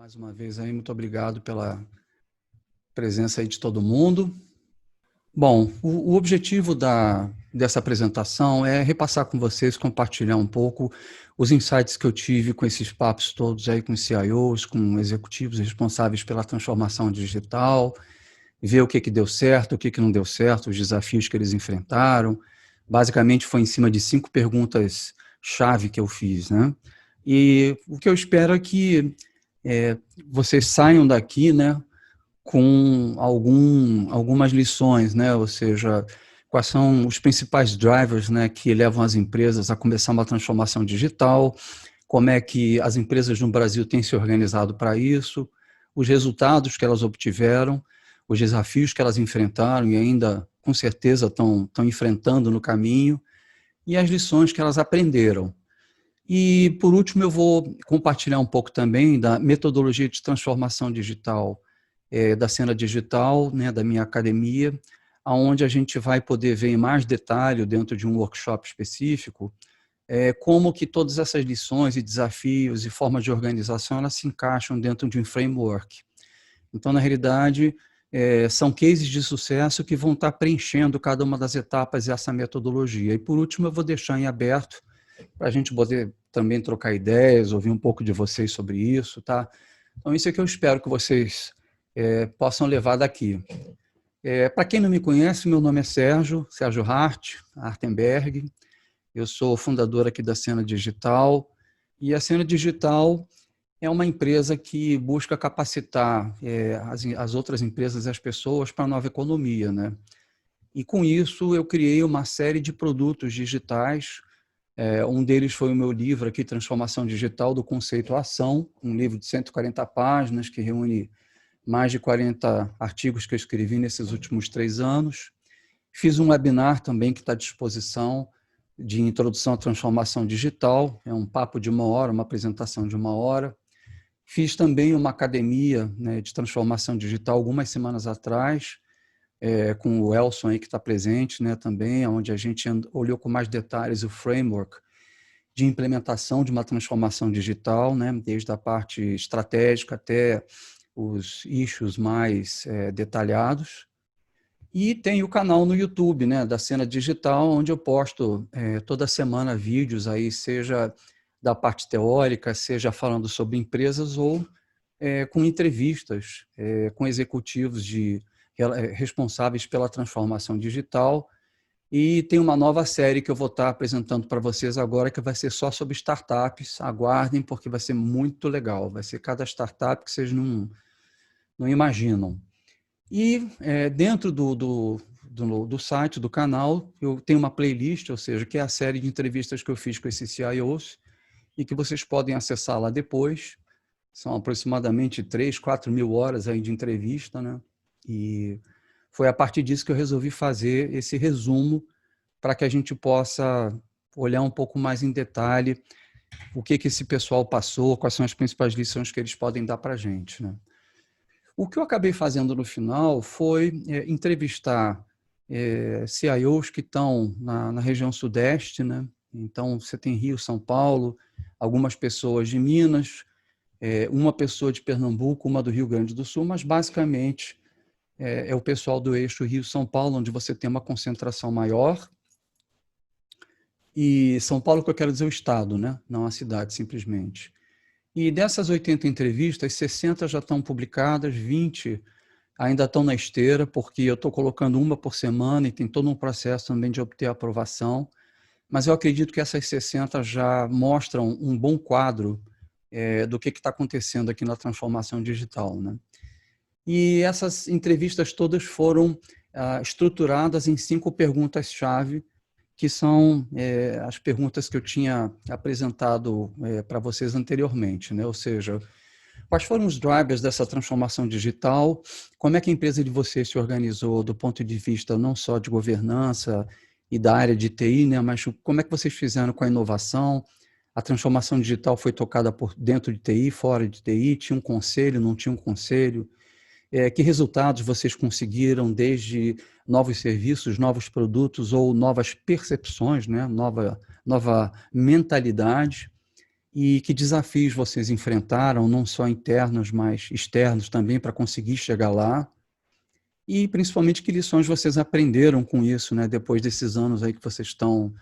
Mais uma vez aí, muito obrigado pela presença aí de todo mundo. Bom, o objetivo dessa apresentação é repassar com vocês, compartilhar um pouco os insights que eu tive com esses papos todos aí com CIOs, com executivos responsáveis pela transformação digital, ver o que deu certo, o que não deu certo, os desafios que eles enfrentaram. Basicamente foi em cima de 5 perguntas-chave que eu fiz, né? E o que eu espero é que vocês saiam daqui, né, com algumas lições, né? Ou seja, quais são os principais drivers, né, que levam as empresas a começar uma transformação digital, como é que as empresas no Brasil têm se organizado para isso, os resultados que elas obtiveram, os desafios que elas enfrentaram e ainda, com certeza, estão enfrentando no caminho, e as lições que elas aprenderam. E, por último, eu vou compartilhar um pouco também da metodologia de transformação digital, da cena digital, né, da minha academia, onde a gente vai poder ver em mais detalhe, dentro de um workshop específico, como que todas essas lições e desafios e formas de organização, elas se encaixam dentro de um framework. Então, na realidade, são cases de sucesso que vão estar preenchendo cada uma das etapas dessa metodologia. E, por último, eu vou deixar em aberto para a gente poder também trocar ideias, ouvir um pouco de vocês sobre isso, tá? Então, isso é que eu espero que vocês possam levar daqui. Para quem não me conhece, meu nome é Sérgio Hartenberg, eu sou fundador aqui da Cena Digital, e a Cena Digital é uma empresa que busca capacitar as outras empresas e as pessoas para a nova economia, né? E com isso eu criei uma série de produtos digitais. Um deles foi o meu livro aqui, Transformação Digital do Conceito à Ação, um livro de 140 páginas que reúne mais de 40 artigos que eu escrevi nesses últimos 3 anos. Fiz um webinar também que está à disposição de introdução à transformação digital, é um papo de 1 hora, uma apresentação de 1 hora. Fiz também uma academia, né, de transformação digital algumas semanas atrás, com o Elson aí que está presente, né, também, onde a gente olhou com mais detalhes o framework de implementação de uma transformação digital, né, desde a parte estratégica até os issues mais detalhados. E tem o canal no YouTube, né, da Cena Digital, onde eu posto toda semana vídeos aí, seja da parte teórica, seja falando sobre empresas ou com entrevistas com executivos responsáveis pela transformação digital. E tem uma nova série que eu vou estar apresentando para vocês agora, que vai ser só sobre startups. Aguardem, porque vai ser muito legal. Vai ser cada startup que vocês não imaginam. E dentro do site, do canal, eu tenho uma playlist, ou seja, que é a série de entrevistas que eu fiz com esses CIOs e que vocês podem acessar lá depois. São aproximadamente 3, 4 mil horas aí de entrevista, né? E foi a partir disso que eu resolvi fazer esse resumo para que a gente possa olhar um pouco mais em detalhe o que esse pessoal passou, quais são as principais lições que eles podem dar para a gente, né? O que eu acabei fazendo no final foi entrevistar CIOs que estão na região sudeste, né? Então, você tem Rio, São Paulo, algumas pessoas de Minas, uma pessoa de Pernambuco, uma do Rio Grande do Sul, mas basicamente é o pessoal do eixo Rio-São Paulo, onde você tem uma concentração maior. E São Paulo, que eu quero dizer o estado, né? Não a cidade, simplesmente. E dessas 80 entrevistas, 60 já estão publicadas, 20 ainda estão na esteira, porque eu estou colocando uma por semana e tem todo um processo também de obter aprovação. Mas eu acredito que essas 60 já mostram um bom quadro do que está acontecendo aqui na transformação digital, né? E essas entrevistas todas foram estruturadas em 5 perguntas-chave, que são as perguntas que eu tinha apresentado para vocês anteriormente, né? Ou seja, quais foram os drivers dessa transformação digital, como é que a empresa de vocês se organizou do ponto de vista não só de governança e da área de TI, né? Mas como é que vocês fizeram com a inovação, a transformação digital foi tocada por dentro de TI, fora de TI, tinha um conselho, não tinha um conselho, que resultados vocês conseguiram desde novos serviços, novos produtos ou novas percepções, né? Nova mentalidade. e que desafios vocês enfrentaram, não só internos, mas externos também, para conseguir chegar lá. E principalmente que lições vocês aprenderam com isso, né, depois desses anos aí que vocês estão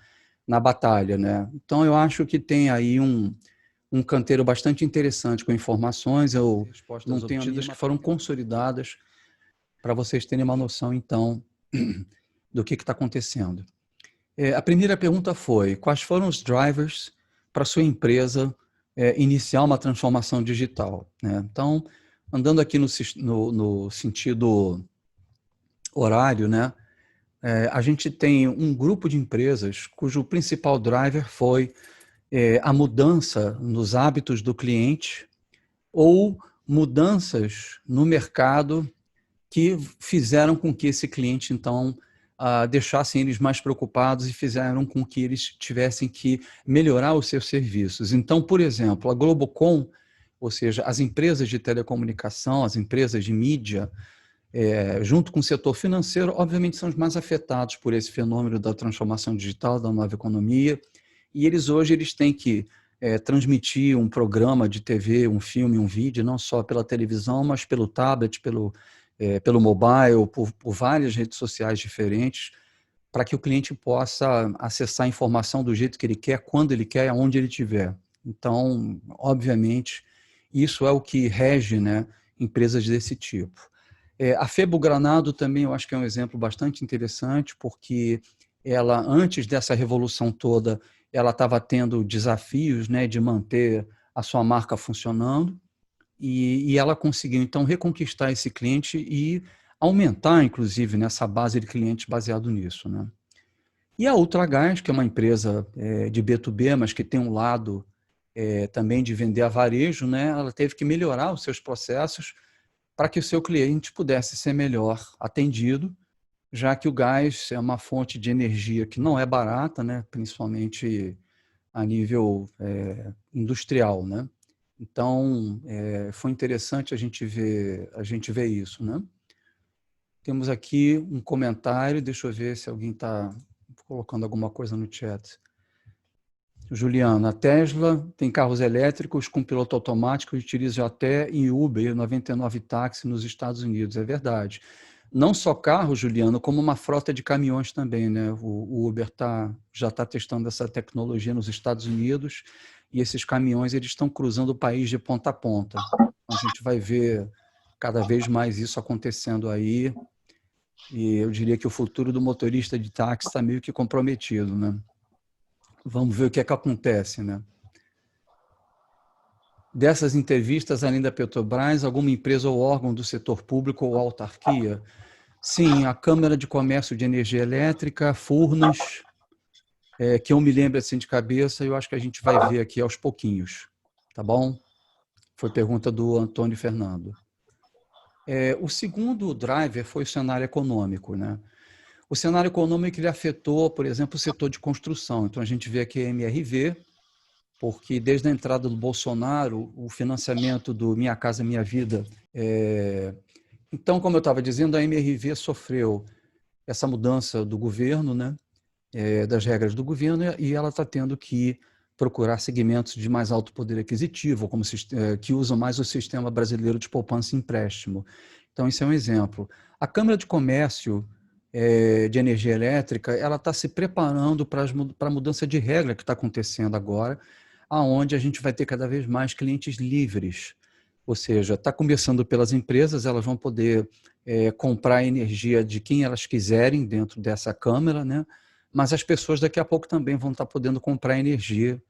na batalha, né? Então eu acho que tem aí um canteiro bastante interessante com informações, eu não tenho obtidas que foram consolidadas para vocês terem uma noção, então, do que está acontecendo. A primeira pergunta foi: quais foram os drivers para a sua empresa iniciar uma transformação digital, né? Então, andando aqui no sentido horário, né? A gente tem um grupo de empresas cujo principal driver foi a mudança nos hábitos do cliente ou mudanças no mercado que fizeram com que esse cliente, então, deixassem eles mais preocupados e fizeram com que eles tivessem que melhorar os seus serviços. Então, por exemplo, a Globocom, ou seja, as empresas de telecomunicação, as empresas de mídia, junto com o setor financeiro, obviamente são os mais afetados por esse fenômeno da transformação digital, da nova economia, e eles têm que transmitir um programa de TV, um filme, um vídeo, não só pela televisão, mas pelo tablet, pelo mobile, por várias redes sociais diferentes, para que o cliente possa acessar a informação do jeito que ele quer, quando ele quer, aonde ele estiver. Então, obviamente, isso é o que rege, né, empresas desse tipo. A Febo Granado também eu acho que é um exemplo bastante interessante, porque ela, antes dessa revolução toda, ela estava tendo desafios, né, de manter a sua marca funcionando, e ela conseguiu, então, reconquistar esse cliente e aumentar, inclusive, nessa base de clientes baseado nisso, né? E a Ultragás, que é uma empresa de B2B, mas que tem um lado também de vender a varejo, né? Ela teve que melhorar os seus processos para que o seu cliente pudesse ser melhor atendido, já que o gás é uma fonte de energia que não é barata, né? Principalmente a nível industrial, né? Então, foi interessante a gente ver isso, né? Temos aqui um comentário, deixa eu ver se alguém está colocando alguma coisa no chat. Juliano, a Tesla tem carros elétricos com piloto automático e utiliza até em Uber 99 táxi nos Estados Unidos, é verdade. Não só carro, Juliano, como uma frota de caminhões também, né? O Uber já está testando essa tecnologia nos Estados Unidos e esses caminhões eles estão cruzando o país de ponta a ponta. Então, a gente vai ver cada vez mais isso acontecendo aí e eu diria que o futuro do motorista de táxi está meio que comprometido, né? Vamos ver o que é que acontece, né? Dessas entrevistas, além da Petrobras, alguma empresa ou órgão do setor público ou autarquia? Sim, a Câmara de Comércio de Energia Elétrica, Furnas, que eu me lembro assim de cabeça, eu acho que a gente vai ver aqui aos pouquinhos, tá bom? Foi pergunta do Antônio Fernando. O segundo driver foi o cenário econômico, né? O cenário econômico ele afetou, por exemplo, o setor de construção. Então, a gente vê aqui a MRV, porque desde a entrada do Bolsonaro, o financiamento do Minha Casa Minha Vida. Então, como eu estava dizendo, a MRV sofreu essa mudança do governo, né, das regras do governo, e ela está tendo que procurar segmentos de mais alto poder aquisitivo, que usam mais o sistema brasileiro de poupança e empréstimo. Então, isso é um exemplo. A Câmara de Comércio de Energia Elétrica, ela está se preparando para a mudança de regra que está acontecendo agora, aonde a gente vai ter cada vez mais clientes livres. Ou seja, está começando pelas empresas, elas vão poder comprar energia de quem elas quiserem dentro dessa câmara, né? Mas as pessoas daqui a pouco também vão estar podendo comprar energia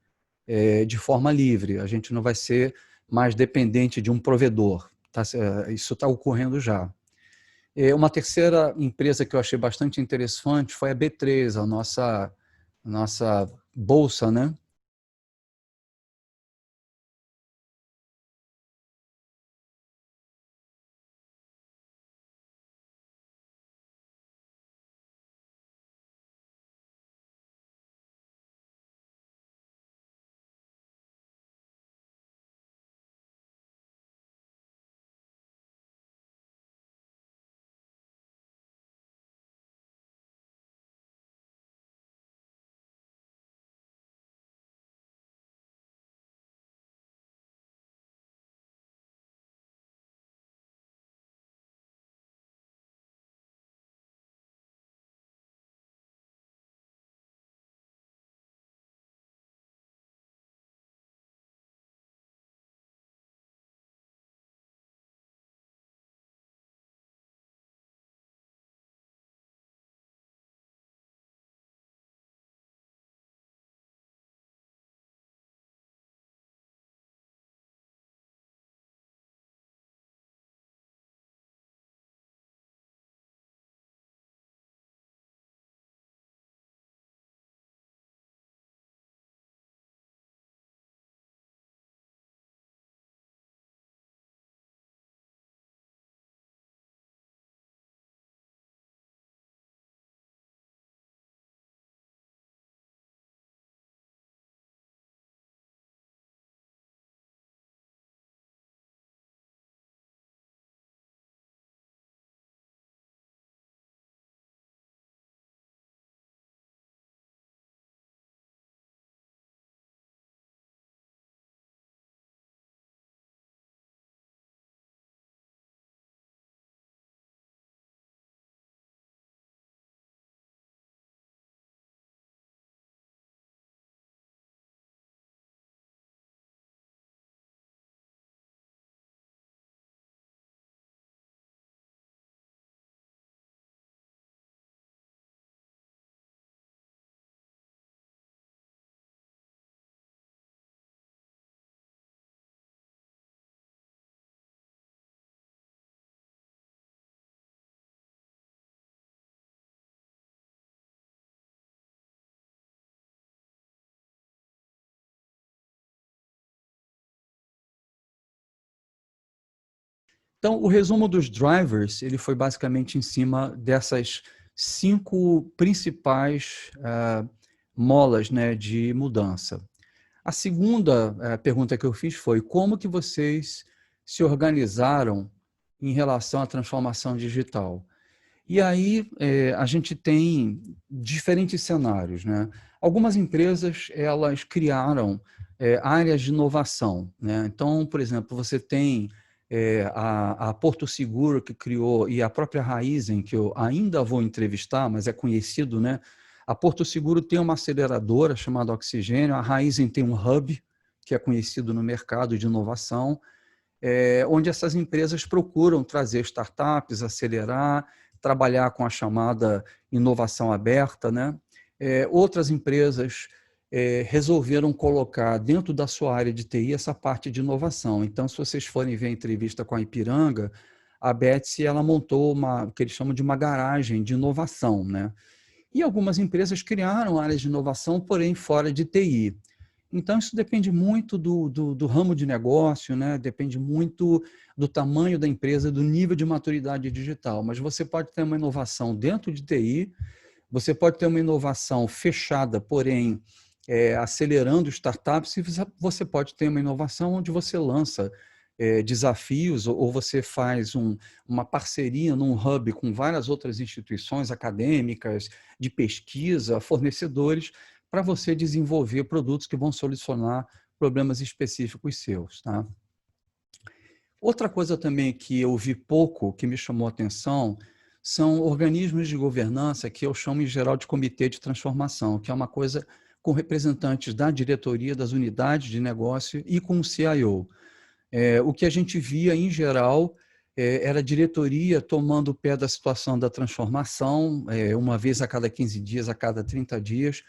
de forma livre. A gente não vai ser mais dependente de um provedor. Tá? Isso está ocorrendo já. Uma terceira empresa que eu achei bastante interessante foi a B3, a nossa bolsa, né? Então, o resumo dos drivers, ele foi basicamente em cima dessas 5 principais molas, né, de mudança. A segunda pergunta que eu fiz foi como que vocês se organizaram em relação à transformação digital? E aí a gente tem diferentes cenários, né? Algumas empresas, elas criaram áreas de inovação, né? Então, por exemplo, você tem a Porto Seguro que criou, e a própria Raizen, que eu ainda vou entrevistar, mas é conhecido, né? A Porto Seguro tem uma aceleradora chamada Oxigênio, a Raizen tem um hub, que é conhecido no mercado de inovação, onde essas empresas procuram trazer startups, acelerar, trabalhar com a chamada inovação aberta, né? Outras empresas resolveram colocar dentro da sua área de TI essa parte de inovação. Então, se vocês forem ver a entrevista com a Ipiranga, a Betsy, ela montou o que eles chamam de uma garagem de inovação, né? E algumas empresas criaram áreas de inovação, porém fora de TI. Então, isso depende muito do ramo de negócio, né? Depende muito do tamanho da empresa, do nível de maturidade digital. Mas você pode ter uma inovação dentro de TI, você pode ter uma inovação fechada, porém acelerando startups, e você pode ter uma inovação onde você lança desafios ou você faz uma parceria num hub com várias outras instituições acadêmicas, de pesquisa, fornecedores, para você desenvolver produtos que vão solucionar problemas específicos seus. Tá? Outra coisa também que eu vi pouco, que me chamou a atenção, são organismos de governança que eu chamo em geral de comitê de transformação, que é uma coisa com representantes da diretoria, das unidades de negócio e com o CIO. O que a gente via, em geral, era a diretoria tomando o pé da situação da transformação, uma vez a cada 15 dias, a cada 30 dias,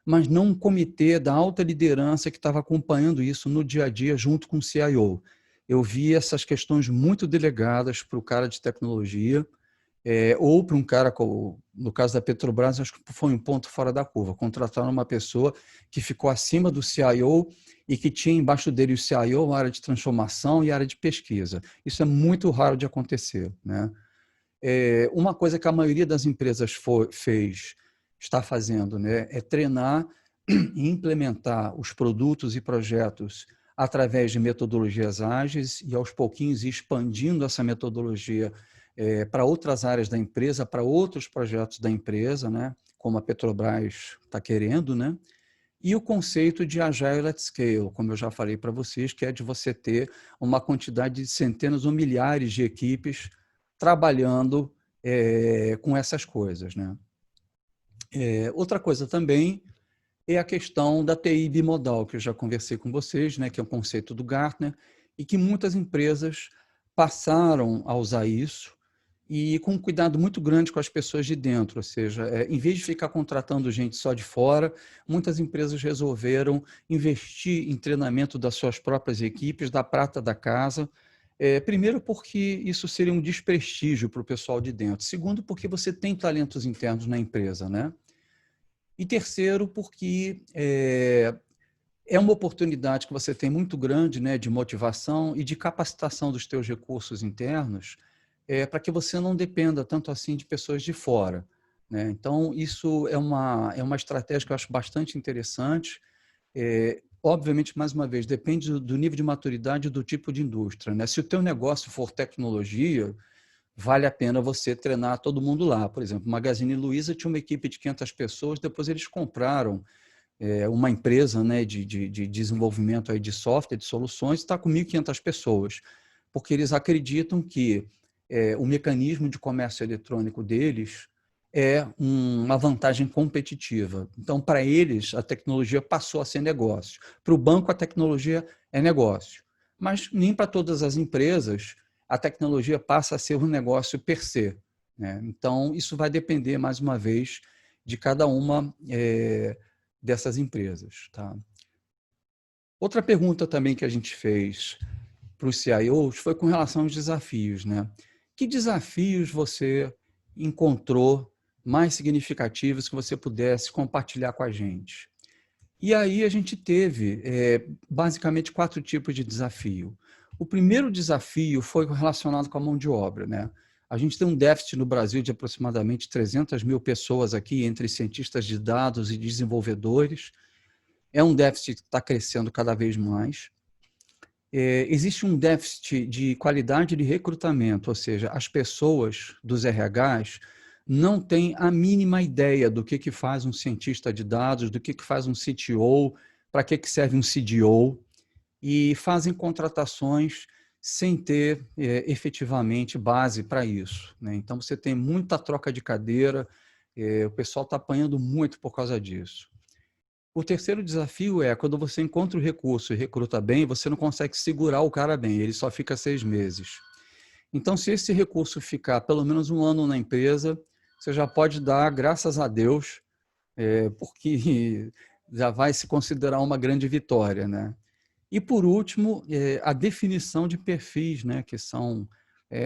mas não um comitê da alta liderança que estava acompanhando isso no dia a dia junto com o CIO. Eu vi essas questões muito delegadas para o cara de tecnologia, ou para um cara, no caso da Petrobras, acho que foi um ponto fora da curva. Contrataram uma pessoa que ficou acima do CIO e que tinha embaixo dele o CIO, a área de transformação e a área de pesquisa. Isso é muito raro de acontecer, né? Uma coisa que a maioria das empresas está fazendo, né, é treinar e implementar os produtos e projetos através de metodologias ágeis e, aos pouquinhos, expandindo essa metodologia para outras áreas da empresa, para outros projetos da empresa, né, como a Petrobras está querendo, né? E o conceito de Agile at Scale, como eu já falei para vocês, que é de você ter uma quantidade de centenas ou milhares de equipes trabalhando com essas coisas, né? Outra coisa também é a questão da TI bimodal, que eu já conversei com vocês, né, que é um conceito do Gartner, e que muitas empresas passaram a usar isso, e com um cuidado muito grande com as pessoas de dentro, ou seja, em vez de ficar contratando gente só de fora, muitas empresas resolveram investir em treinamento das suas próprias equipes, da prata da casa, primeiro porque isso seria um desprestígio para o pessoal de dentro, segundo porque você tem talentos internos na empresa, né? E terceiro porque é uma oportunidade que você tem muito grande, né, de motivação e de capacitação dos teus recursos internos, para que você não dependa tanto assim de pessoas de fora, né? Então, isso é uma estratégia que eu acho bastante interessante. Obviamente, mais uma vez, depende do nível de maturidade e do tipo de indústria, né? Se o teu negócio for tecnologia, vale a pena você treinar todo mundo lá. Por exemplo, o Magazine Luiza tinha uma equipe de 500 pessoas, depois eles compraram uma empresa, né, de desenvolvimento aí de software, de soluções, está com 1.500 pessoas, porque eles acreditam que o mecanismo de comércio eletrônico deles é uma vantagem competitiva. Então, para eles, a tecnologia passou a ser negócio. Para o banco, a tecnologia é negócio. Mas nem para todas as empresas a tecnologia passa a ser um negócio per se, né? Então, isso vai depender, mais uma vez, de cada uma dessas empresas. Tá? Outra pergunta também que a gente fez para os CIOs foi com relação aos desafios, né? Que desafios você encontrou mais significativos que você pudesse compartilhar com a gente? E aí a gente teve basicamente 4 tipos de desafio. O primeiro desafio foi relacionado com a mão de obra, né? A gente tem um déficit no Brasil de aproximadamente 300 mil pessoas aqui, entre cientistas de dados e desenvolvedores. É um déficit que está crescendo cada vez mais. Existe um déficit de qualidade de recrutamento, ou seja, as pessoas dos RHs não têm a mínima ideia do que faz um cientista de dados, do que faz um CTO, para que serve um CDO, e fazem contratações sem ter efetivamente base para isso, né? Então, você tem muita troca de cadeira, o pessoal está apanhando muito por causa disso. O terceiro desafio é quando você encontra o recurso e recruta bem, você não consegue segurar o cara bem, ele só fica 6 meses. Então, se esse recurso ficar pelo menos um ano na empresa, você já pode dar graças a Deus, porque já vai se considerar uma grande vitória, né? E, por último, a definição de perfis, né, que são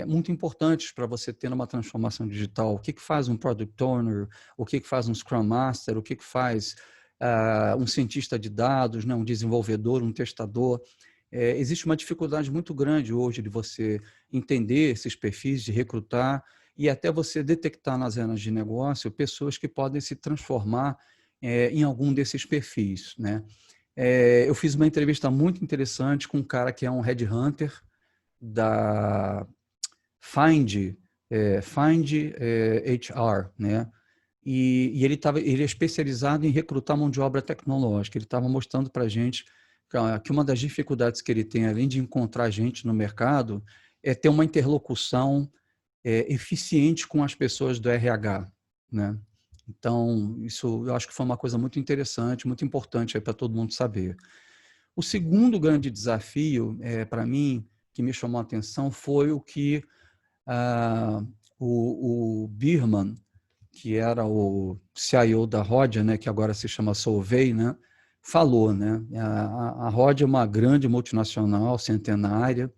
muito importantes para você ter uma transformação digital. O que faz um Product Owner, o que faz um Scrum Master, o que faz um cientista de dados, né, um desenvolvedor, um testador. Existe uma dificuldade muito grande hoje de você entender esses perfis, de recrutar e até você detectar nas áreas de negócio pessoas que podem se transformar em algum desses perfis, né? Eu fiz uma entrevista muito interessante com um cara que é um headhunter da Find HR, né? E ele é especializado em recrutar mão de obra tecnológica. Ele estava mostrando para a gente que uma das dificuldades que ele tem, além de encontrar gente no mercado, é ter uma interlocução eficiente com as pessoas do RH, né? Então, isso eu acho que foi uma coisa muito interessante, muito importante para todo mundo saber. O segundo grande desafio, para mim, que me chamou a atenção, foi o que o Birman, que era o CIO da Rodia, né, que agora se chama Solvay, né, falou, né? A Rodia é uma grande multinacional, centenária,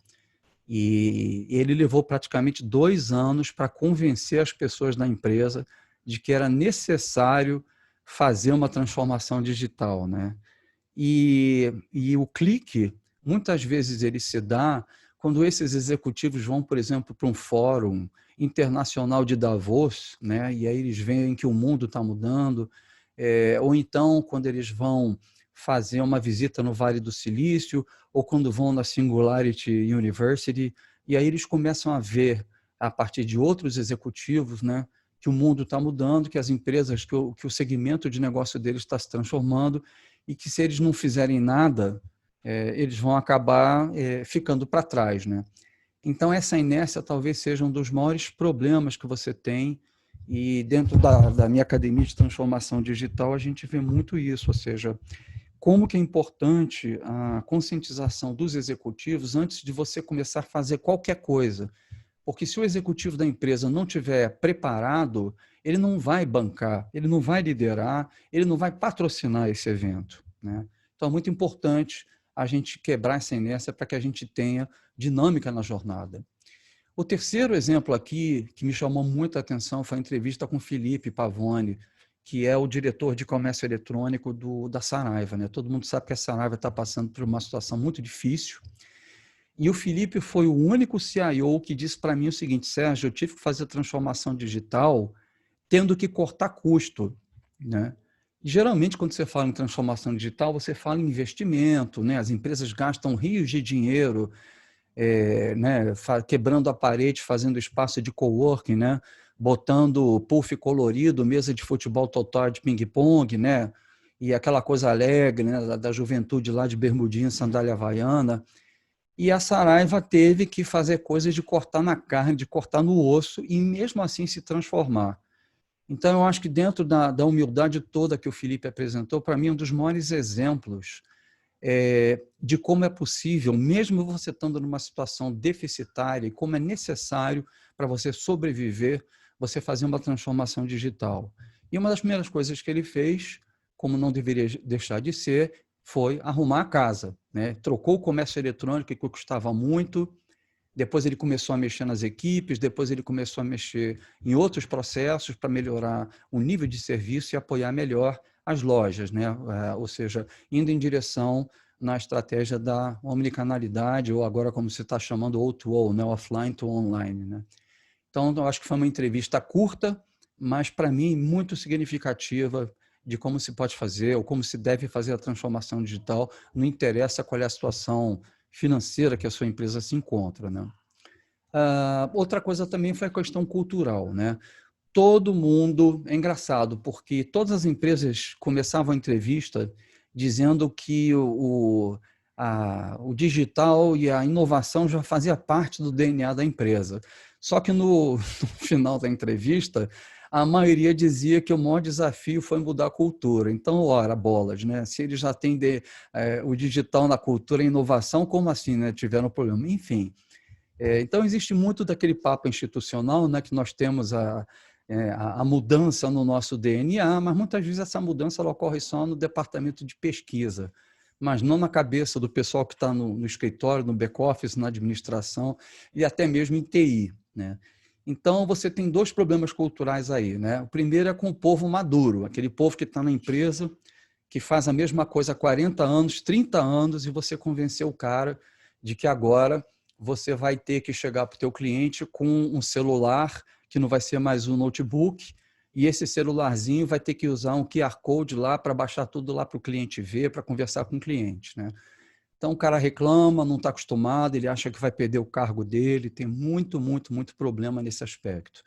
e ele levou praticamente 2 anos para convencer as pessoas da empresa de que era necessário fazer uma transformação digital, né? E o clique, muitas vezes ele se dá quando esses executivos vão, por exemplo, para um fórum internacional de Davos, né? E aí eles veem que o mundo está mudando, ou então quando eles vão fazer uma visita no Vale do Silício, ou quando vão na Singularity University, e aí eles começam a ver, a partir de outros executivos, né, que o mundo está mudando, que as empresas, que o segmento de negócio deles está se transformando, e que se eles não fizerem nada, eles vão acabar ficando para trás, né? Então, essa inércia talvez seja um dos maiores problemas que você tem, e dentro da minha academia de transformação digital, a gente vê muito isso, ou seja, como que é importante a conscientização dos executivos antes de você começar a fazer qualquer coisa. Porque se o executivo da empresa não estiver preparado, ele não vai bancar, ele não vai liderar, ele não vai patrocinar esse evento, né? Então, é muito importante a gente quebrar essa inércia para que a gente tenha dinâmica na jornada. O terceiro exemplo aqui, que me chamou muita atenção, foi a entrevista com Felipe Pavone, que é o diretor de comércio eletrônico da Saraiva, né? Todo mundo sabe que a Saraiva está passando por uma situação muito difícil, e o Felipe foi o único CIO que disse para mim o seguinte: Sérgio, eu tive que fazer transformação digital tendo que cortar custo, né? E, geralmente, quando você fala em transformação digital, você fala em investimento, né? As empresas gastam rios de dinheiro, né? Quebrando a parede, fazendo espaço de coworking, né? Botando puff colorido, mesa de futebol total de ping-pong, né? E aquela coisa alegre, né? Da juventude lá de bermudinha, sandália havaiana. E a Saraiva teve que fazer coisas de cortar na carne, de cortar no osso, e mesmo assim se transformar. Então, eu acho que dentro da humildade toda que o Felipe apresentou, para mim, um dos maiores exemplos de como é possível, mesmo você estando numa situação deficitária, e como é necessário para você sobreviver, você fazer uma transformação digital. E uma das primeiras coisas que ele fez, como não deveria deixar de ser, foi arrumar a casa, né? Trocou o comércio eletrônico, que custava muito, depois ele começou a mexer nas equipes, depois ele começou a mexer em outros processos para melhorar o nível de serviço e apoiar melhor as lojas, né? Ou seja, indo em direção na estratégia da omnicanalidade, ou agora como você está chamando, O2O, né? Offline to online, né? Então, eu acho que foi uma entrevista curta, mas, para mim, muito significativa de como se pode fazer ou como se deve fazer a transformação digital, não interessa qual é a situação financeira que a sua empresa se encontra, né? Outra coisa também foi a questão cultural, né? Todo mundo, é engraçado, porque todas as empresas começavam a entrevista dizendo que o digital e a inovação já fazia parte do DNA da empresa. Só que no final da entrevista, a maioria dizia que o maior desafio foi mudar a cultura. Então, ora, bolas, né? Se eles já têm o digital na cultura e inovação, como assim, né? Tiveram problema. Enfim, então, existe muito daquele papo institucional, né, que nós temos a mudança no nosso DNA, mas muitas vezes essa mudança ela ocorre só no departamento de pesquisa, mas não na cabeça do pessoal que está no escritório, no back-office, na administração e até mesmo em TI, né? Então, você tem dois problemas culturais aí, né? O primeiro é com o povo maduro, aquele povo que está na empresa, que faz a mesma coisa há 40 anos, 30 anos, e você convenceu o cara de que agora você vai ter que chegar para o teu cliente com um celular, que não vai ser mais um notebook, e esse celularzinho vai ter que usar um QR Code lá para baixar tudo lá para o cliente ver, para conversar com o cliente, né? Então, o cara reclama, não está acostumado, ele acha que vai perder o cargo dele, tem muito, muito, muito problema nesse aspecto.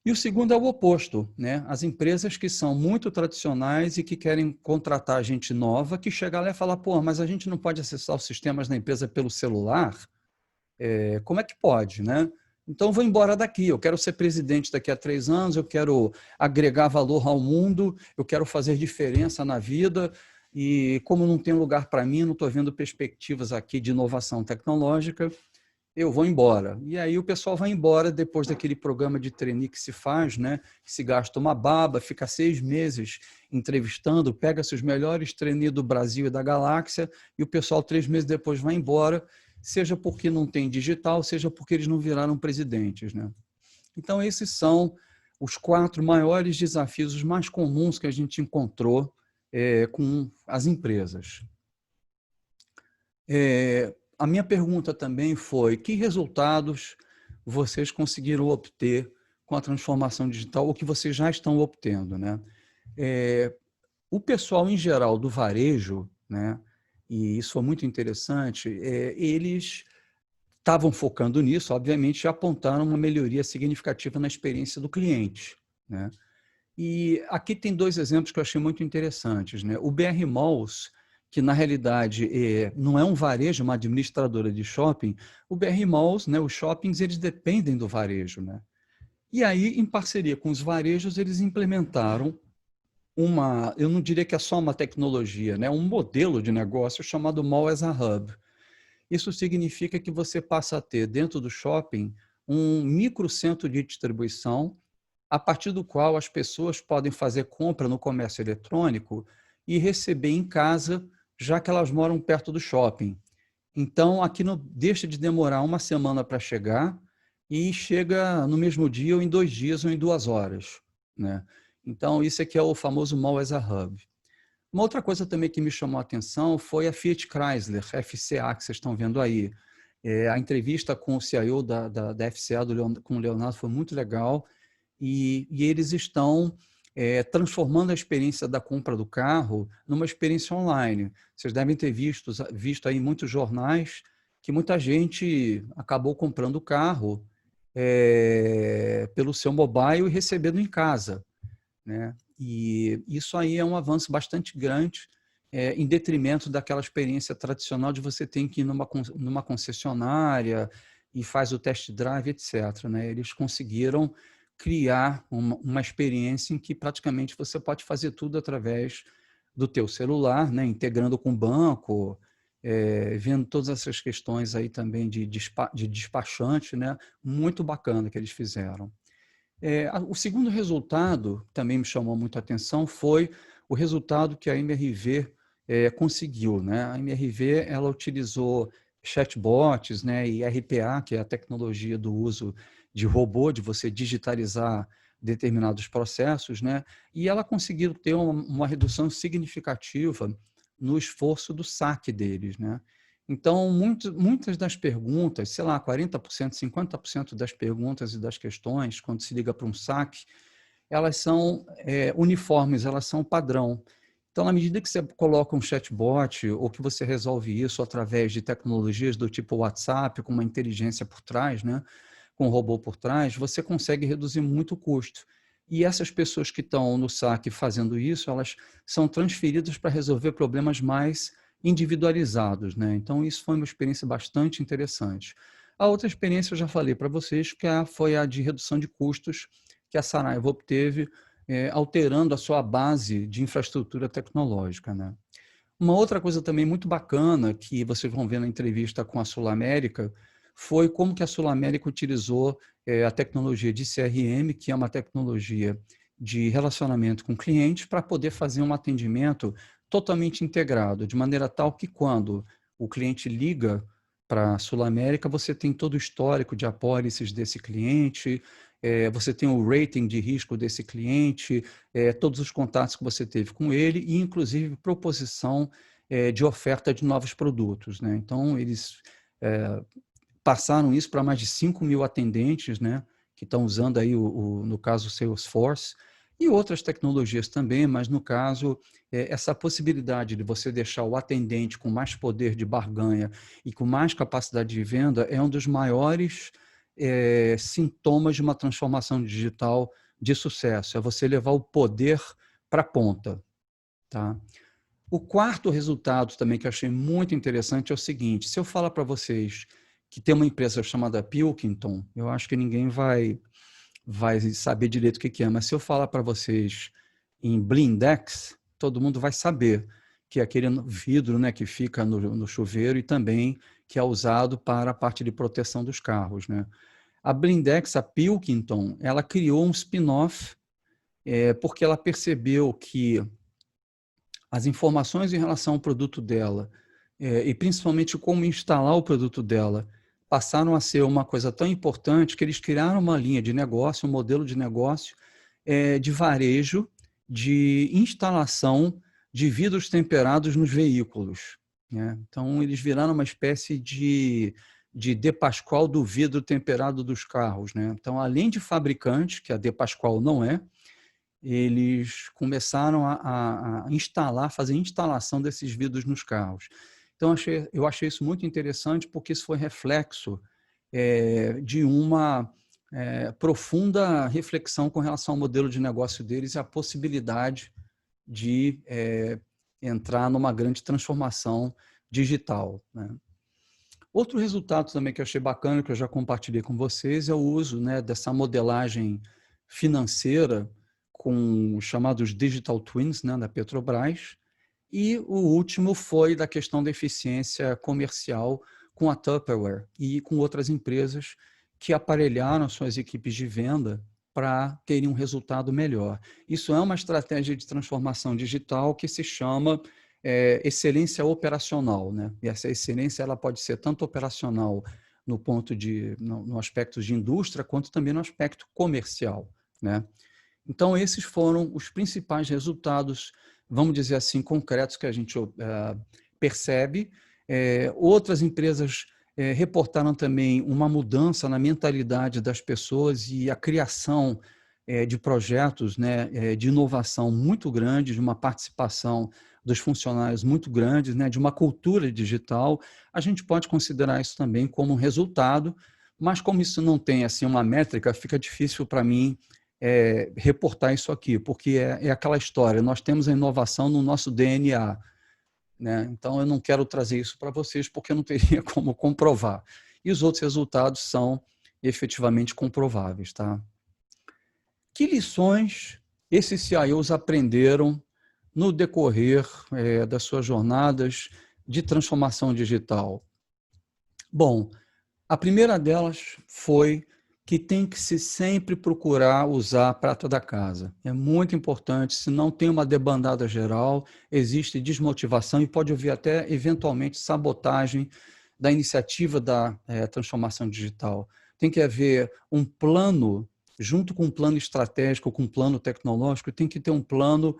E o segundo é o oposto, né? As empresas que são muito tradicionais e que querem contratar gente nova, que chega lá e fala, pô, mas a gente não pode acessar os sistemas da empresa pelo celular? Como é que pode, né? Então, eu vou embora daqui, eu quero ser presidente daqui a 3 anos, eu quero agregar valor ao mundo, eu quero fazer diferença na vida, e como não tem lugar para mim, não estou vendo perspectivas aqui de inovação tecnológica, eu vou embora. E aí o pessoal vai embora depois daquele programa de trainee que se faz, né? Que se gasta uma baba, fica 6 meses entrevistando, pega-se os melhores trainees do Brasil e da galáxia, e o pessoal 3 meses depois vai embora, seja porque não tem digital, seja porque eles não viraram presidentes, né? Então, esses são os 4 maiores desafios, os mais comuns que a gente encontrou com as empresas. A minha pergunta também foi: que resultados vocês conseguiram obter com a transformação digital, ou que vocês já estão obtendo, né? O pessoal, em geral, do varejo, né, e isso foi muito interessante, eles estavam focando nisso, obviamente, e apontaram uma melhoria significativa na experiência do cliente, né? E aqui tem 2 exemplos que eu achei muito interessantes, né? O BR Malls, que na realidade não é um varejo, é uma administradora de shopping. O BR Malls, né, os shoppings, eles dependem do varejo, né? E aí, em parceria com os varejos, eles implementaram eu não diria que é só uma tecnologia, né? Um modelo de negócio chamado Mall as a Hub. Isso significa que você passa a ter dentro do shopping um microcentro de distribuição, a partir do qual as pessoas podem fazer compra no comércio eletrônico e receber em casa, já que elas moram perto do shopping. Então, aqui não deixa de demorar uma semana para chegar e chega no mesmo dia, ou em 2 dias, ou em 2 horas, né? Então, isso aqui é o famoso Mall as a Hub. Uma outra coisa também que me chamou a atenção foi a Fiat Chrysler, FCA, que vocês estão vendo aí. A entrevista com o CIO da FCA, com o Leonardo, foi muito legal, e eles estão transformando a experiência da compra do carro numa experiência online. Vocês devem ter visto aí em muitos jornais que muita gente acabou comprando o carro pelo seu mobile e recebendo em casa, né? E isso aí é um avanço bastante grande, em detrimento daquela experiência tradicional de você ter que ir numa concessionária e faz o test drive, etc., né? Eles conseguiram criar uma experiência em que praticamente você pode fazer tudo através do teu celular, né? Integrando com o banco, vendo todas essas questões aí também de despachante, né? Muito bacana que eles fizeram. O segundo resultado, que também me chamou muito a atenção, foi o resultado que a MRV conseguiu, né? A MRV ela utilizou chatbots, né, e RPA, que é a tecnologia do uso de robô, de você digitalizar determinados processos, né? E ela conseguiu ter uma redução significativa no esforço do saque deles, né? Então, muitas das perguntas, sei lá, 40%, 50% das perguntas e das questões, quando se liga para um saque, elas são uniformes, elas são padrão. Então, na medida que você coloca um chatbot ou que você resolve isso através de tecnologias do tipo WhatsApp, com uma inteligência por trás, né, com um robô por trás, você consegue reduzir muito o custo. E essas pessoas que estão no saque fazendo isso, elas são transferidas para resolver problemas mais individualizados, né? Então, isso foi uma experiência bastante interessante. A outra experiência eu já falei para vocês, que foi a de redução de custos que a Saraiva obteve, alterando a sua base de infraestrutura tecnológica, né? Uma outra coisa também muito bacana que vocês vão ver na entrevista com a Sul América foi como que a Sul América utilizou a tecnologia de CRM, que é uma tecnologia de relacionamento com clientes, para poder fazer um atendimento totalmente integrado, de maneira tal que quando o cliente liga para a Sul América, você tem todo o histórico de apólices desse cliente, você tem o rating de risco desse cliente, todos os contatos que você teve com ele e, inclusive, proposição de oferta de novos produtos, né? Então, eles passaram isso para mais de 5 mil atendentes, né, que estão usando aí, no caso, o Salesforce, e outras tecnologias também, mas, no caso, essa possibilidade de você deixar o atendente com mais poder de barganha e com mais capacidade de venda é um dos maiores sintomas de uma transformação digital de sucesso, é você levar o poder para a ponta, tá? O quarto resultado também que eu achei muito interessante é o seguinte, se eu falar para vocês que tem uma empresa chamada Pilkington, eu acho que ninguém vai saber direito o que é, mas se eu falar para vocês em Blindex, todo mundo vai saber que é aquele vidro, né, que fica no chuveiro e também que é usado para a parte de proteção dos carros, né? A Blindex, a Pilkington, ela criou um spin-off porque ela percebeu que as informações em relação ao produto dela, e principalmente como instalar o produto dela, passaram a ser uma coisa tão importante que eles criaram uma linha de negócio, um modelo de negócio de varejo, de instalação de vidros temperados nos veículos, né? Então, eles viraram uma espécie de De Pascoal do vidro temperado dos carros, né? Então, além de fabricante, que a De Pascoal não é, eles começaram a instalar, fazer instalação desses vidros nos carros. Então, eu achei isso muito interessante, porque isso foi reflexo de uma profunda reflexão com relação ao modelo de negócio deles e a possibilidade de entrar numa grande transformação digital, né? Outro resultado também que eu achei bacana, que eu já compartilhei com vocês, é o uso, né, dessa modelagem financeira com os chamados Digital Twins, né, da Petrobras, e o último foi da questão da eficiência comercial com a Tupperware e com outras empresas que aparelharam suas equipes de venda para terem um resultado melhor. Isso é uma estratégia de transformação digital que se chama excelência operacional, né? E essa excelência ela pode ser tanto operacional no aspecto de indústria, quanto também no aspecto comercial, né? Então, esses foram os principais resultados, vamos dizer assim, concretos que a gente percebe. Outras empresas reportaram também uma mudança na mentalidade das pessoas e a criação de projetos, né, de inovação muito grande, de uma participação dos funcionários muito grande, né, de uma cultura digital. A gente pode considerar isso também como um resultado, mas como isso não tem assim, uma métrica, fica difícil para mim reportar isso aqui, porque é aquela história, nós temos a inovação no nosso DNA, né? Então, eu não quero trazer isso para vocês, porque eu não teria como comprovar. E os outros resultados são efetivamente comprováveis, tá? Que lições esses CIOs aprenderam no decorrer das suas jornadas de transformação digital? Bom, a primeira delas foi que tem que se sempre procurar usar a prata da casa. É muito importante, se não tem uma debandada geral, existe desmotivação e pode haver até, eventualmente, sabotagem da iniciativa da transformação digital. Tem que haver um plano, junto com um plano estratégico, com um plano tecnológico, tem que ter um plano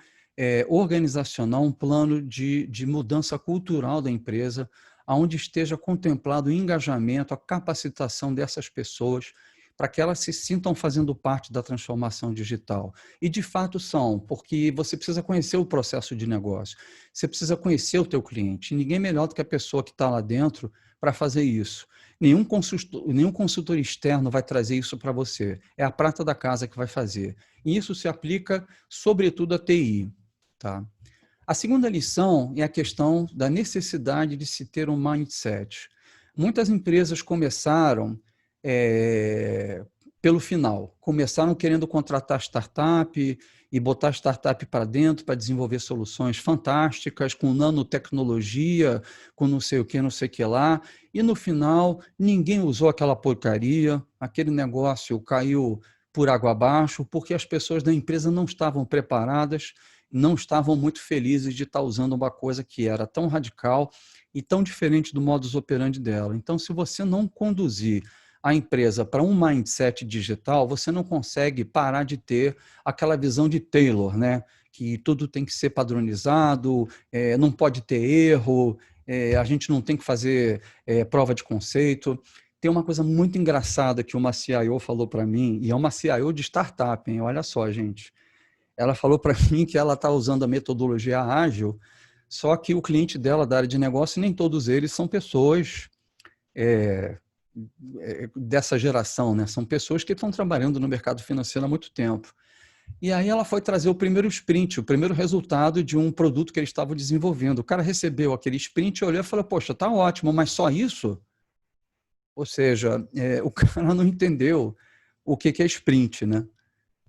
organizacional, um plano de mudança cultural da empresa, onde esteja contemplado o engajamento, a capacitação dessas pessoas, para que elas se sintam fazendo parte da transformação digital. E, de fato, são, porque você precisa conhecer o processo de negócio, você precisa conhecer o teu cliente, e ninguém melhor do que a pessoa que está lá dentro para fazer isso. Nenhum consultor externo vai trazer isso para você, é a prata da casa que vai fazer. E isso se aplica, sobretudo, à TI. Tá? A segunda lição é a questão da necessidade de se ter um mindset. Muitas empresas começaram pelo final, começaram querendo contratar startup e botar startup para dentro para desenvolver soluções fantásticas, com nanotecnologia, com não sei o que lá, e no final ninguém usou aquela porcaria, aquele negócio caiu por água abaixo, porque as pessoas da empresa não estavam preparadas, não estavam muito felizes de estar usando uma coisa que era tão radical e tão diferente do modus operandi dela. Então, se você não conduzir a empresa para um mindset digital, você não consegue parar de ter aquela visão de Taylor, né? Que tudo tem que ser padronizado, não pode ter erro, a gente não tem que fazer prova de conceito. Tem uma coisa muito engraçada que uma CIO falou para mim, e é uma CIO de startup, hein? Olha só, gente. Ela falou para mim que ela está usando a metodologia ágil, só que o cliente dela da área de negócio, nem todos eles são pessoas dessa geração, né? São pessoas que estão trabalhando no mercado financeiro há muito tempo. E aí ela foi trazer o primeiro sprint, o primeiro resultado de um produto que eles estavam desenvolvendo. O cara recebeu aquele sprint, olhou e falou, poxa, tá ótimo, mas só isso? Ou seja, o cara não entendeu o que é sprint, né?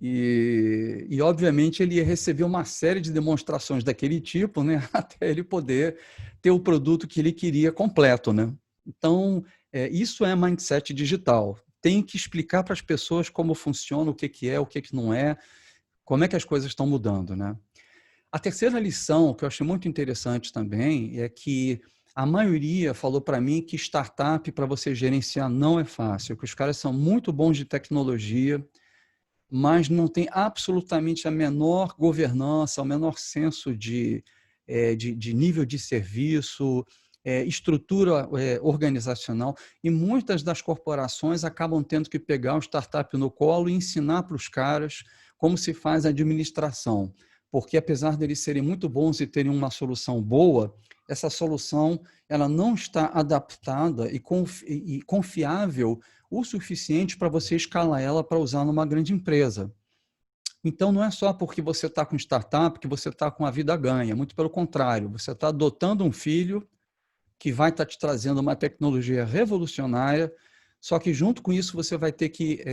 E, obviamente, ele ia receber uma série de demonstrações daquele tipo, né, até ele poder ter o produto que ele queria completo. Né? Então, isso é mindset digital. Tem que explicar para as pessoas como funciona, o que é, o que não é, como é que as coisas estão mudando. Né? A terceira lição, que eu achei muito interessante também, é que a maioria falou para mim que startup para você gerenciar não é fácil, que os caras são muito bons de tecnologia, mas não tem absolutamente a menor governança, o menor senso de nível de serviço, estrutura organizacional, e muitas das corporações acabam tendo que pegar o startup no colo e ensinar para os caras como se faz a administração, porque apesar deles serem muito bons e terem uma solução boa, essa solução ela não está adaptada e confiável o suficiente para você escalar ela para usar numa grande empresa. Então, não é só porque você está com startup que você está com a vida ganha, muito pelo contrário, você está adotando um filho que vai estar te trazendo uma tecnologia revolucionária, só que junto com isso você vai ter que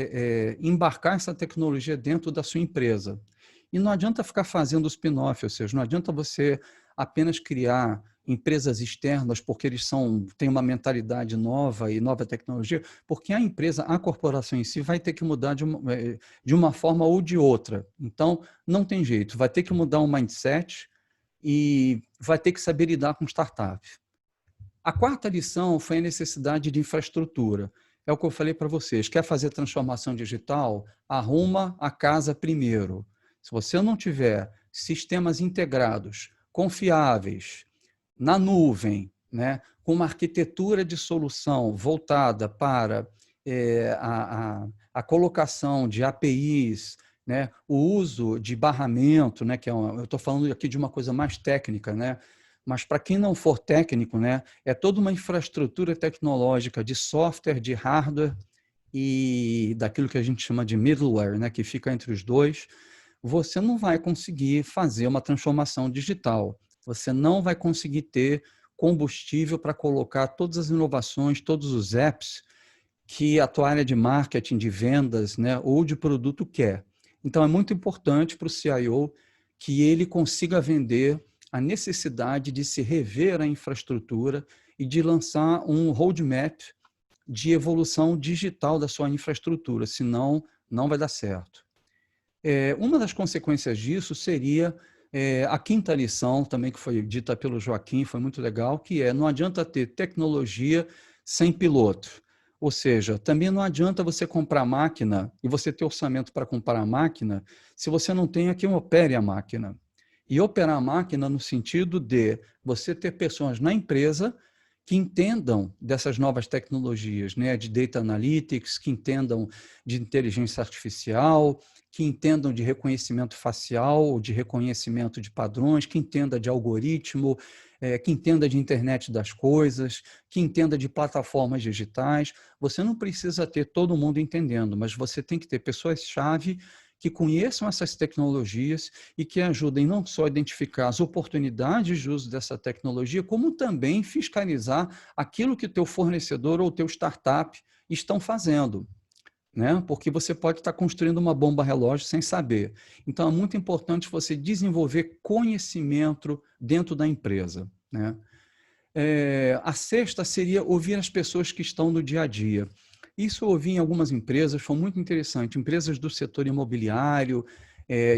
embarcar essa tecnologia dentro da sua empresa. E não adianta ficar fazendo spin-off, ou seja, não adianta você apenas criar empresas externas porque eles têm uma mentalidade nova e nova tecnologia, porque a empresa, a corporação em si vai ter que mudar de uma forma ou de outra. Então, não tem jeito, vai ter que mudar o mindset e vai ter que saber lidar com startup. A quarta lição foi a necessidade de infraestrutura. É o que eu falei para vocês. Quer fazer transformação digital? Arruma a casa primeiro. Se você não tiver sistemas integrados, confiáveis, na nuvem, né, com uma arquitetura de solução voltada para a colocação de APIs, né, o uso de barramento, né, eu estou falando aqui de uma coisa mais técnica, né, mas para quem não for técnico, né, é toda uma infraestrutura tecnológica de software, de hardware e daquilo que a gente chama de middleware, né, que fica entre os dois. Você não vai conseguir fazer uma transformação digital. Você não vai conseguir ter combustível para colocar todas as inovações, todos os apps que a tua área de marketing, de vendas, né, ou de produto quer. Então, é muito importante para o CIO que ele consiga vender a necessidade de se rever a infraestrutura e de lançar um roadmap de evolução digital da sua infraestrutura, senão não vai dar certo. Uma das consequências disso seria a quinta lição, também que foi dita pelo Joaquim, foi muito legal, que não adianta ter tecnologia sem piloto. Ou seja, também não adianta você comprar máquina e você ter orçamento para comprar a máquina se você não tem quem opere a máquina. E operar a máquina no sentido de você ter pessoas na empresa que entendam dessas novas tecnologias, né, de data analytics, que entendam de inteligência artificial, que entendam de reconhecimento facial, de reconhecimento de padrões, que entenda de algoritmo, que entenda de internet das coisas, que entenda de plataformas digitais. Você não precisa ter todo mundo entendendo, mas você tem que ter pessoas-chave que conheçam essas tecnologias e que ajudem não só a identificar as oportunidades de uso dessa tecnologia, como também fiscalizar aquilo que o teu fornecedor ou o teu startup estão fazendo, né? Porque você pode estar construindo uma bomba relógio sem saber. Então, é muito importante você desenvolver conhecimento dentro da empresa, né? A sexta seria ouvir as pessoas que estão no dia a dia. Isso eu ouvi em algumas empresas, foi muito interessante. Empresas do setor imobiliário,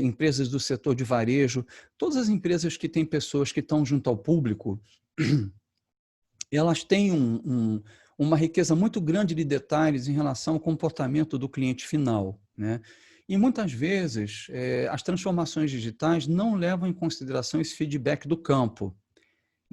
empresas do setor de varejo, todas as empresas que têm pessoas que estão junto ao público, elas têm uma riqueza muito grande de detalhes em relação ao comportamento do cliente final, né? E muitas vezes as transformações digitais não levam em consideração esse feedback do campo.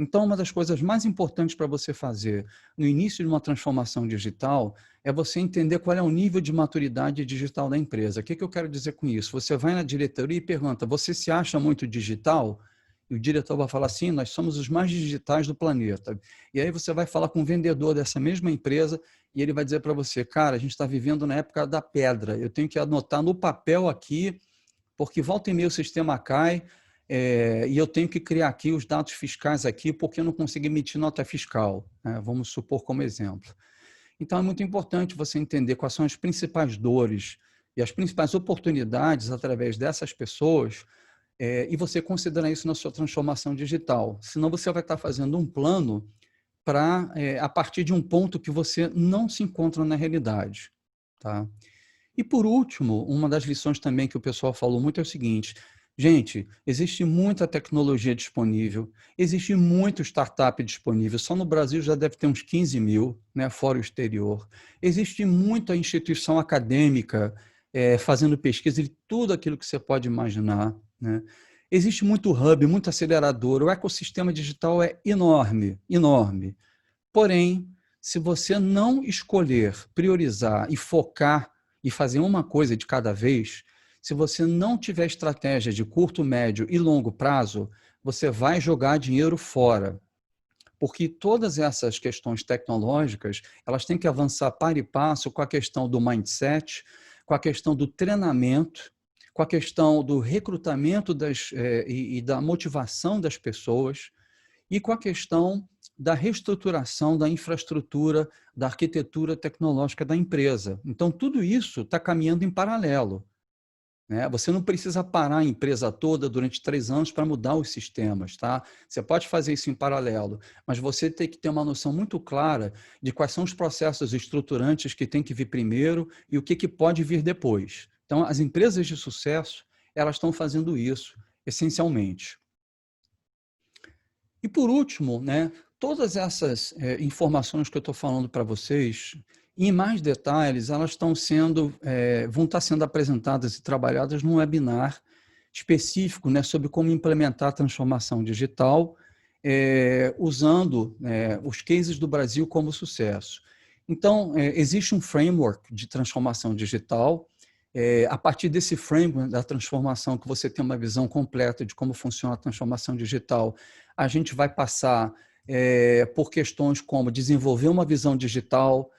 Então, uma das coisas mais importantes para você fazer no início de uma transformação digital é você entender qual é o nível de maturidade digital da empresa. O que eu quero dizer com isso? Você vai na diretoria e pergunta, você se acha muito digital? E o diretor vai falar assim, nós somos os mais digitais do planeta. E aí você vai falar com o vendedor dessa mesma empresa e ele vai dizer para você, cara, a gente está vivendo na época da pedra, eu tenho que anotar no papel aqui, porque volta e meia o sistema cai, e eu tenho que criar aqui os dados fiscais aqui, porque eu não consigo emitir nota fiscal, né? Vamos supor como exemplo. Então, é muito importante você entender quais são as principais dores e as principais oportunidades através dessas pessoas, e você considerar isso na sua transformação digital. Senão, você vai estar fazendo um plano para, a partir de um ponto que você não se encontra na realidade, tá? E, por último, uma das lições também que o pessoal falou muito é o seguinte, gente, existe muita tecnologia disponível, existe muito startup disponível, só no Brasil já deve ter uns 15 mil, né, fora o exterior. Existe muita instituição acadêmica fazendo pesquisa de tudo aquilo que você pode imaginar, né? Existe muito hub, muito acelerador, o ecossistema digital é enorme, enorme. Porém, se você não escolher, priorizar e focar e fazer uma coisa de cada vez, se você não tiver estratégia de curto, médio e longo prazo, você vai jogar dinheiro fora. Porque todas essas questões tecnológicas, elas têm que avançar par e passo com a questão do mindset, com a questão do treinamento, com a questão do recrutamento e da motivação das pessoas, e com a questão da reestruturação da infraestrutura, da arquitetura tecnológica da empresa. Então, tudo isso está caminhando em paralelo, né? Você não precisa parar a empresa toda durante 3 anos para mudar os sistemas, tá? Você pode fazer isso em paralelo, mas você tem que ter uma noção muito clara de quais são os processos estruturantes que tem que vir primeiro e o que pode vir depois. Então, as empresas de sucesso, elas estão fazendo isso, essencialmente. E, por último, né, todas essas informações que eu estou falando para vocês, em mais detalhes, elas vão estar sendo apresentadas e trabalhadas num webinar específico, né, sobre como implementar a transformação digital, usando os cases do Brasil como sucesso. Então, existe um framework de transformação digital. A partir desse framework da transformação, que você tem uma visão completa de como funciona a transformação digital, a gente vai passar por questões como desenvolver uma visão digital,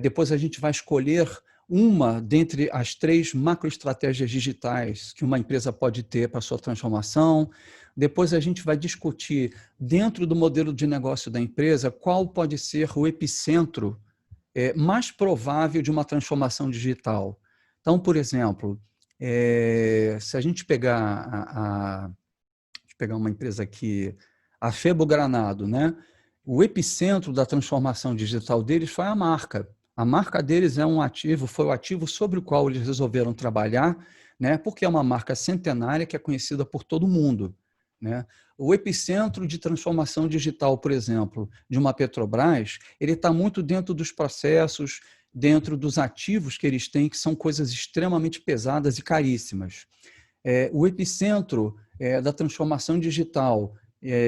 depois a gente vai escolher uma dentre as 3 macroestratégias digitais que uma empresa pode ter para a sua transformação. Depois a gente vai discutir, dentro do modelo de negócio da empresa, qual pode ser o epicentro mais provável de uma transformação digital. Então, por exemplo, se a gente pegar uma empresa aqui, a Febo Granado, né? O epicentro da transformação digital deles foi a marca. A marca deles é um ativo, foi o ativo sobre o qual eles resolveram trabalhar, né? Porque é uma marca centenária que é conhecida por todo mundo, né? O epicentro de transformação digital, por exemplo, de uma Petrobras, ele está muito dentro dos processos, dentro dos ativos que eles têm, que são coisas extremamente pesadas e caríssimas. O epicentro da transformação digital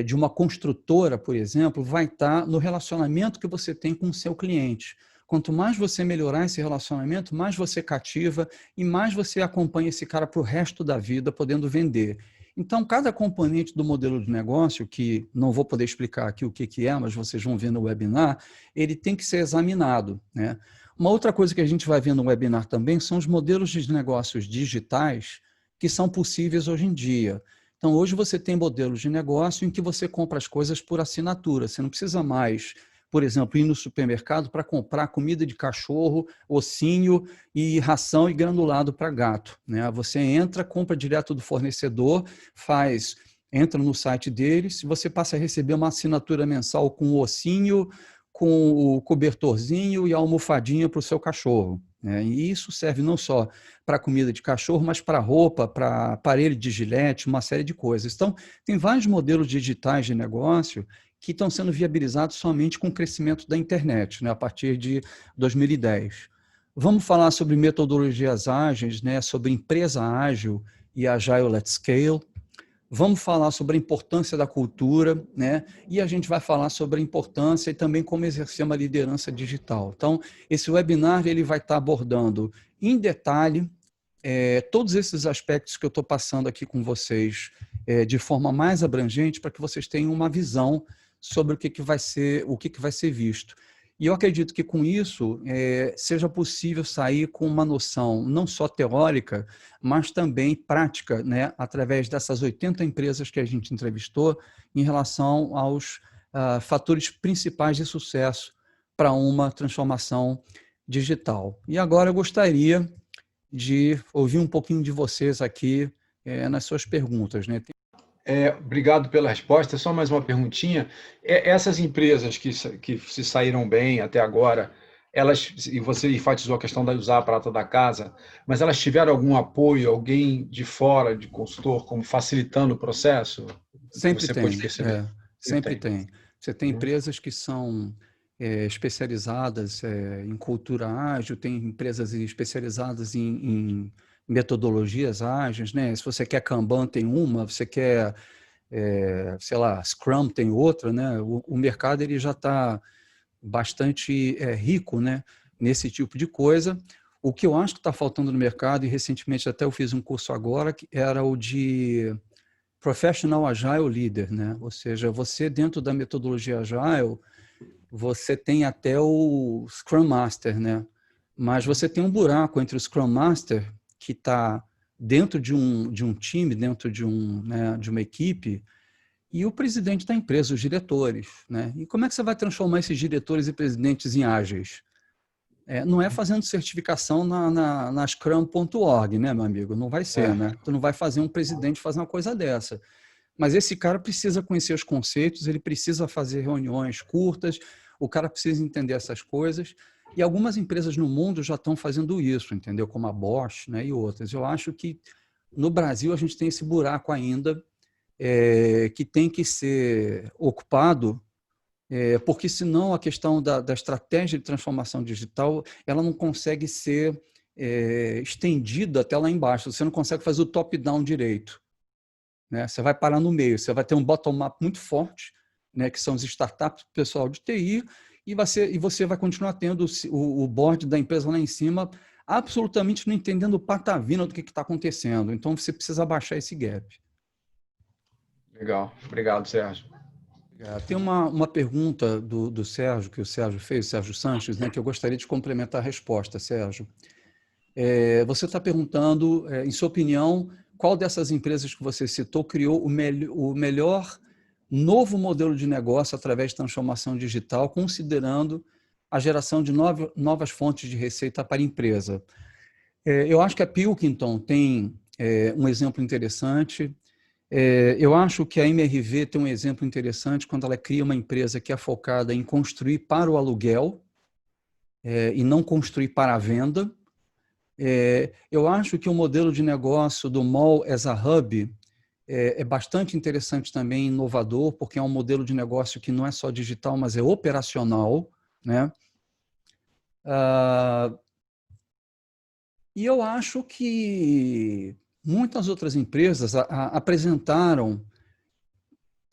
de uma construtora, por exemplo, vai estar no relacionamento que você tem com o seu cliente. Quanto mais você melhorar esse relacionamento, mais você cativa e mais você acompanha esse cara para o resto da vida, podendo vender. Então, cada componente do modelo de negócio, que não vou poder explicar aqui o que é, mas vocês vão ver no webinar, ele tem que ser examinado, né? Uma outra coisa que a gente vai ver no webinar também são os modelos de negócios digitais que são possíveis hoje em dia. Então, hoje você tem modelos de negócio em que você compra as coisas por assinatura. Você não precisa mais, por exemplo, ir no supermercado para comprar comida de cachorro, ossinho e ração e granulado para gato, né? Você entra, compra direto do fornecedor, entra no site deles, você passa a receber uma assinatura mensal com o ossinho, com o cobertorzinho e a almofadinha para o seu cachorro, né? E isso serve não só para comida de cachorro, mas para roupa, para aparelho de gilete, uma série de coisas. Então, tem vários modelos digitais de negócio que estão sendo viabilizados somente com o crescimento da internet, né, a partir de 2010. Vamos falar sobre metodologias ágeis, né, sobre empresa ágil e Agile at Scale. Vamos falar sobre a importância da cultura, né? E a gente vai falar sobre a importância e também como exercer uma liderança digital. Então, esse webinar ele vai estar abordando em detalhe todos esses aspectos que eu estou passando aqui com vocês de forma mais abrangente para que vocês tenham uma visão sobre o que vai ser visto. E eu acredito que com isso seja possível sair com uma noção não só teórica, mas também prática, né, através dessas 80 empresas que a gente entrevistou em relação aos fatores principais de sucesso para uma transformação digital. E agora eu gostaria de ouvir um pouquinho de vocês aqui nas suas perguntas, né? Obrigado pela resposta. Só mais uma perguntinha. Essas empresas que se saíram bem até agora, e você enfatizou a questão de usar a prata da casa, mas elas tiveram algum apoio, alguém de fora, de consultor, como facilitando o processo? Que Sempre você pôde tem, perceber? sempre tem. Você tem Uhum. empresas que são especializadas em cultura ágil, tem empresas especializadas em metodologias ágeis, né? Se você quer Kanban, tem uma, você quer, sei lá, Scrum, tem outra, né? O mercado ele já está bastante rico, né, nesse tipo de coisa. O que eu acho que está faltando no mercado, e recentemente até eu fiz um curso agora, que era o de Professional Agile Leader, né? Ou seja, você dentro da metodologia Agile, você tem até o Scrum Master, né? Mas você tem um buraco entre o Scrum Master, que está dentro de um time, dentro né, de uma equipe, e o presidente da empresa, os diretores, né? E como é que você vai transformar esses diretores e presidentes em ágeis? Não é fazendo certificação na Scrum.org, né, meu amigo? Não vai ser, né? Tu não vai fazer um presidente fazer uma coisa dessa. Mas esse cara precisa conhecer os conceitos, ele precisa fazer reuniões curtas, o cara precisa entender essas coisas. E algumas empresas no mundo já estão fazendo isso, entendeu? Como a Bosch, né, e outras. Eu acho que no Brasil a gente tem esse buraco ainda que tem que ser ocupado, porque senão a questão da estratégia de transformação digital ela não consegue ser estendida até lá embaixo. Você não consegue fazer o top-down direito, né? Você vai parar no meio, você vai ter um bottom-up muito forte, né, que são os startups, o pessoal de TI, e você vai continuar tendo o board da empresa lá em cima absolutamente não entendendo patavina do que está acontecendo. Então, você precisa baixar esse gap. Legal. Obrigado, Sérgio. Tem uma pergunta do Sérgio, que o Sérgio fez, o Sérgio Sanches, né, que eu gostaria de complementar a resposta, Sérgio. Você está perguntando, em sua opinião, qual dessas empresas que você citou criou o melhor novo modelo de negócio através de transformação digital, considerando a geração de novas fontes de receita para a empresa? Eu acho que a Pilkington tem um exemplo interessante. Eu acho que a MRV tem um exemplo interessante quando ela cria uma empresa que é focada em construir para o aluguel e não construir para a venda. Eu acho que o modelo de negócio do Mall as a Hub é bastante interessante também, inovador, porque é um modelo de negócio que não é só digital, mas é operacional, né? E eu acho que muitas outras empresas apresentaram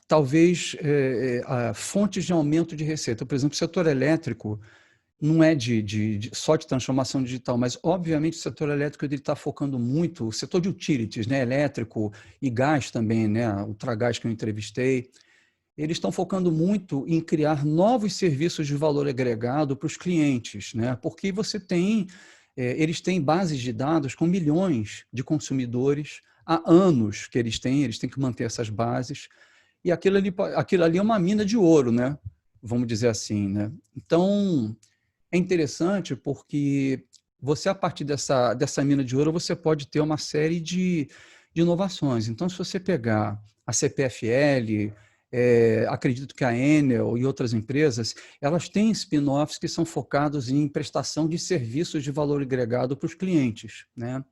talvez fontes de aumento de receita. Por exemplo, o setor elétrico não é só de transformação digital, mas, obviamente, o setor elétrico está focando muito, o setor de utilities, né, elétrico e gás também, né, o Ultragás que eu entrevistei, eles estão focando muito em criar novos serviços de valor agregado para os clientes, né, porque eles têm bases de dados com milhões de consumidores, há anos que eles têm que manter essas bases, e aquilo ali é uma mina de ouro, né, vamos dizer assim, né. Então, é interessante porque você, a partir dessa mina de ouro, você pode ter uma série de inovações. Então, se você pegar a CPFL, acredito que a Enel e outras empresas, elas têm spin-offs que são focados em prestação de serviços de valor agregado para os clientes, né?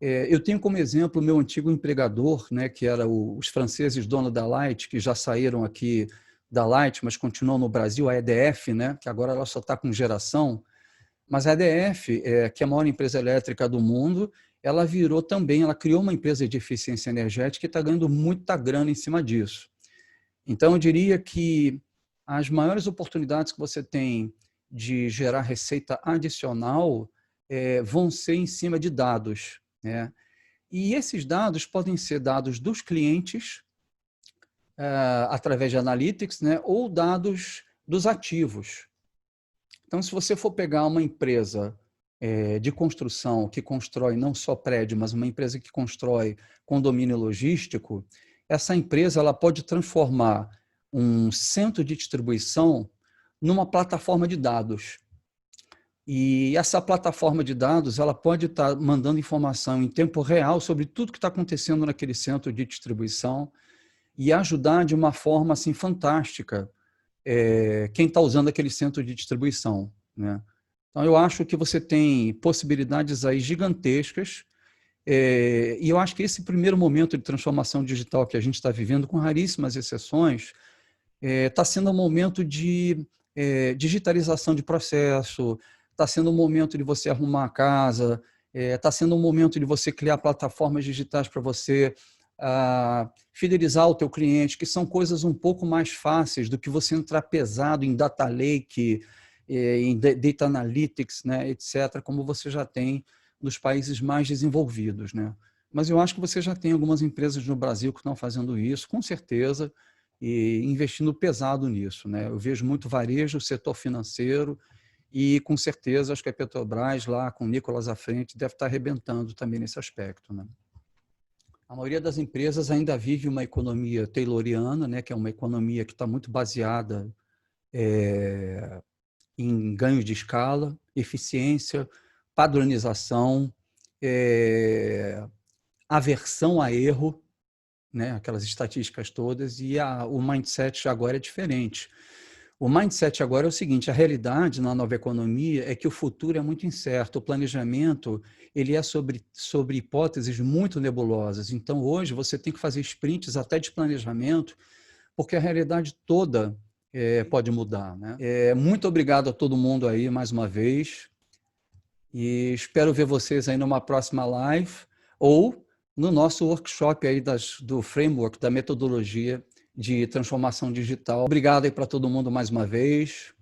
Eu tenho como exemplo o meu antigo empregador, né, que era os franceses dono da Light, que já saíram aqui da Light, mas continuam no Brasil, a EDF, né, que agora ela só está com geração, mas a EDF, que é a maior empresa elétrica do mundo, ela criou uma empresa de eficiência energética e está ganhando muita grana em cima disso. Então, eu diria que as maiores oportunidades que você tem de gerar receita adicional vão ser em cima de dados, né? E esses dados podem ser dados dos clientes, através de analytics, né, ou dados dos ativos. Então, se você for pegar uma empresa de construção que constrói não só prédio, mas uma empresa que constrói condomínio logístico, essa empresa ela pode transformar um centro de distribuição numa plataforma de dados. E essa plataforma de dados ela pode estar mandando informação em tempo real sobre tudo que está acontecendo naquele centro de distribuição e ajudar de uma forma assim, fantástica quem está usando aquele centro de distribuição, né? Então, eu acho que você tem possibilidades aí gigantescas e eu acho que esse primeiro momento de transformação digital que a gente está vivendo, com raríssimas exceções, está sendo um momento de digitalização de processo, está sendo um momento de você arrumar a casa, está sendo um momento de você criar plataformas digitais para você fidelizar o teu cliente, que são coisas um pouco mais fáceis do que você entrar pesado em data lake, em data analytics, né, etc., como você já tem nos países mais desenvolvidos, né? Mas eu acho que você já tem algumas empresas no Brasil que estão fazendo isso, com certeza, e investindo pesado nisso, né? Eu vejo muito varejo, setor financeiro, e com certeza acho que a Petrobras, lá com o Nicolas à frente, deve estar arrebentando também nesse aspecto, né? A maioria das empresas ainda vive uma economia tayloriana, né, que é uma economia que está muito baseada em ganhos de escala, eficiência, padronização, aversão a erro, né, aquelas estatísticas todas, e o mindset agora é diferente. O mindset agora é o seguinte: a realidade na nova economia é que o futuro é muito incerto, o planejamento ele é sobre hipóteses muito nebulosas. Então, hoje, você tem que fazer sprints até de planejamento, porque a realidade toda pode mudar, né? Muito obrigado a todo mundo aí, mais uma vez, e espero ver vocês aí numa próxima live, ou no nosso workshop aí do framework, da metodologia de transformação digital. Obrigado aí para todo mundo mais uma vez.